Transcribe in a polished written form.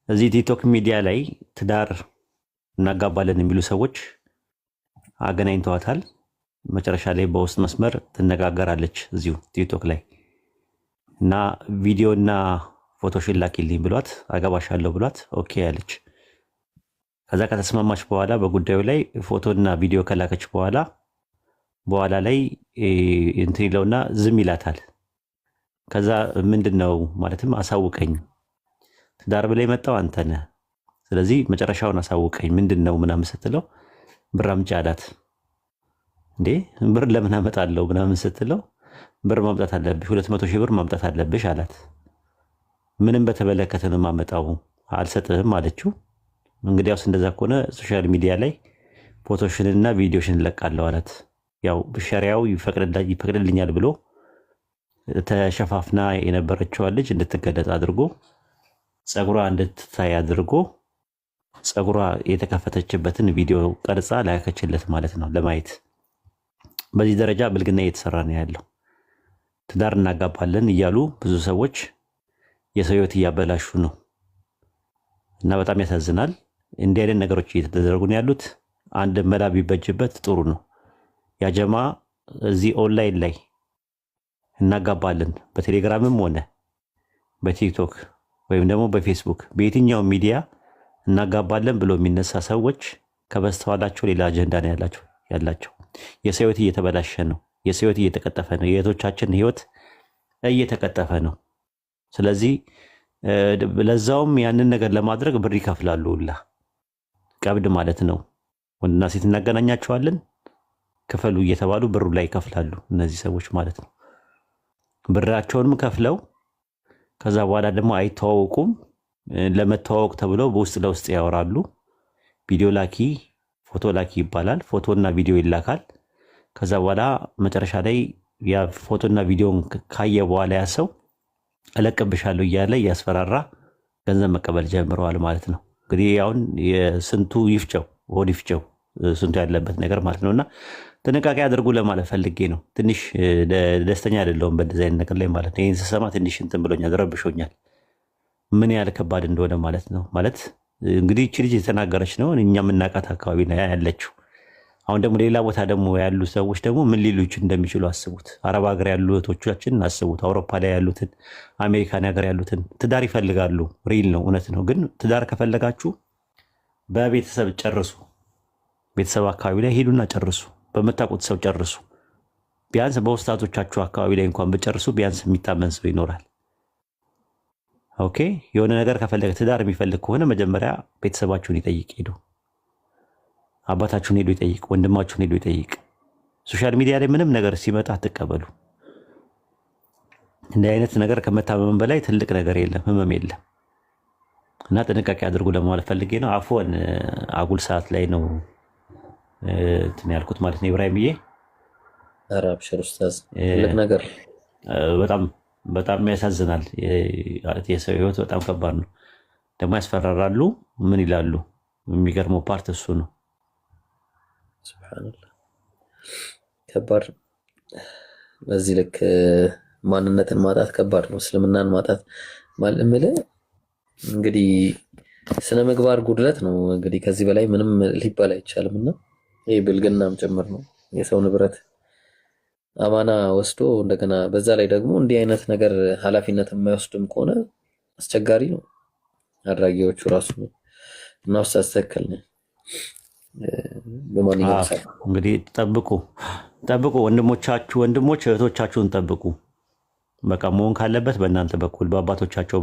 እዚህ ቲክቶክ ሚዲያ ላይ ትዳር እናጋባለን የሚሉ ሰዎች አገናኝተዋታል። መጨረሻ ላይ በውስጥ መስመር ትነጋገራለች እዚሁ ቲክቶክ ላይ እና ቪዲዮና ፎቶሽን ላኪልኝ ብሏት አገባሻለሁ ብሏት ኦኬ ያለች። ከዛ ከተስማማች በኋላ በጉዳዩ ላይ ፎቶና ቪዲዮ ከላከች በኋላ ላይ እንትን ይለውና ዝም ይላታል። ከዛ ምንድን ነው ማለትም አሳውቀኝ፣ ትዳር ብላ የመጣው አንተ ነህ፣ ስለዚህ መጨረሻውን አሳውቀኝ ምንድን ነው ምናምን ስትለው ብር አምጪ አላት። እንዴ ብር ለምን አመጣለሁ ምናምን ስትለው ብር ማምጣት አለብሽ፣ 200 ሺህ ብር ማምጣት አለብሽ አላት። ምንም በተመለከተ ነው የማመጣው፣ አልሰጥህም አለችው። እንግዲያውስ እንደዛ ከሆነ ሶሻል ሚዲያ ላይ ፎቶሽንና ቪዲዮሽን እለቃለሁ አላት። ያው ሸሪያው ይፈቅድልኛል ብሎ ተሸፋፍና የነበረችዋን ልጅ እንድትገለጥ አድርጎ ጸጉሯ እንድትታይ አድርጎ ጸጉሯ የተከፈተችበትን ቪዲዮ ቀርጻ ላከችለት ማለት ነው ለማየት። በዚህ ደረጃ ብልግና እየተሰራ ነው ያለው። ትዳር እናጋባለን እያሉ ብዙ ሰዎች የሰው ሕይወት እያበላሹ ነው እና በጣም ያሳዝናል። እንዲህ አይነት ነገሮች እየተደረጉ ነው ያሉት። አንድ መላ ቢበጅበት ጥሩ ነው። ያጀማ እዚህ ኦንላይን ላይ እናጋባለን በቴሌግራምም ሆነ በቲክቶክ ወይም ደግሞ በፌስቡክ በየትኛው ሚዲያ እናጋባለን ብሎ የሚነሳ ሰዎች ከበስተኋላቸው ሌላ አጀንዳ ነው ያላቸው። የሰው ሕይወት እየተበላሸ ነው። የሰው ሕይወት እየተቀጠፈ ነው። የእህቶቻችን ሕይወት እየተቀጠፈ ነው። ስለዚህ ለዛውም ያንን ነገር ለማድረግ ብር ይከፍላሉ። ሁላ ቀብድ ማለት ነው። ወንድና ሴት እናገናኛቸዋለን ክፈሉ እየተባሉ ብሩ ላይ ይከፍላሉ እነዚህ ሰዎች ማለት ነው። ብራቸውንም ከፍለው ከዛ በኋላ ደግሞ አይተዋወቁም። ለመተዋወቅ ተብለው በውስጥ ለውስጥ ያወራሉ። ቪዲዮ ላኪ ፎቶ ላኪ ይባላል። ፎቶና ቪዲዮ ይላካል። ከዛ በኋላ መጨረሻ ላይ ያ ፎቶና ቪዲዮን ካየ በኋላ ያ ሰው እለቅብሻለሁ እያለ እያስፈራራ ገንዘብ መቀበል ጀምረዋል ማለት ነው። እንግዲህ አሁን የስንቱ ይፍጨው ሆድ ይፍጨው ስንቱ ያለበት ነገር ማለት ነውና ጥንቃቄ አድርጉ ለማለት ፈልጌ ነው። ትንሽ ደስተኛ አይደለሁም በእንደዚህ አይነት ነገር ላይ ማለት ነው። ይህን ስሰማ ትንሽ እንትን ብሎኛል፣ ረብሾኛል። ምን ያህል ከባድ እንደሆነ ማለት ነው። ማለት እንግዲህ እቺ ልጅ የተናገረች ነው እኛ የምናውቃት አካባቢ ነው ያለችው። አሁን ደግሞ ሌላ ቦታ ደግሞ ያሉ ሰዎች ደግሞ ምን ሊሉ እንደሚችሉ አስቡት። አረብ ሀገር ያሉ እህቶቻችን አስቡት። አውሮፓ ላይ ያሉትን፣ አሜሪካን ሀገር ያሉትን ትዳር ይፈልጋሉ። ሪል ነው፣ እውነት ነው። ግን ትዳር ከፈለጋችሁ በቤተሰብ ጨርሱ። ቤተሰብ አካባቢ ላይ ሄዱና ጨርሱ። በምታውቁት ሰው ጨርሱ። ቢያንስ በውስጣቶቻችሁ አካባቢ ላይ እንኳን ብጨርሱ ቢያንስ የሚታመን ሰው ይኖራል። ኦኬ። የሆነ ነገር ከፈለገ ትዳር የሚፈልግ ከሆነ መጀመሪያ ቤተሰባችሁን ይጠይቅ። ሄዱ አባታችሁን ሄዱ ይጠይቅ፣ ወንድማችሁን ሄዱ ይጠይቅ። ሶሻል ሚዲያ ላይ ምንም ነገር ሲመጣ አትቀበሉ። እንዲህ አይነት ነገር ከመታመም በላይ ትልቅ ነገር የለም፣ ህመም የለም። እና ጥንቃቄ አድርጉ ለማለት ፈልጌ ነው። አፎን አጉል ሰዓት ላይ ነው እንትን ያልኩት ማለት ነው። ኢብራሂምዬ ኧረ አብሽር ኡስታዝ፣ ትልቅ ነገር በጣም ያሳዝናል። የሰው ህይወት በጣም ከባድ ነው። ደግሞ ያስፈራራሉ። ምን ይላሉ? የሚገርመው ፓርት እሱ ነው። ሱብሃንአላህ ከባድ። በዚህ ልክ ማንነትን ማጣት ከባድ ነው። እስልምናን ማጣት ማለት እንግዲህ ስነ ምግባር ጉድለት ነው። እንግዲህ ከዚህ በላይ ምንም ሊባል አይቻልም። እና ይህ ብልግናም ጭምር ነው። የሰው ንብረት አማና ወስዶ እንደገና በዛ ላይ ደግሞ እንዲህ አይነት ነገር ኃላፊነት የማይወስድም ከሆነ አስቸጋሪ ነው። አድራጊዎቹ ራሱ እና ውስጥ አስተካከል ነው። በማንኛውም እንግዲህ ጠብቁ ወንድሞች እህቶቻችሁን ጠብቁ። በቃ መሆን ካለበት በእናንተ በኩል በአባቶቻቸው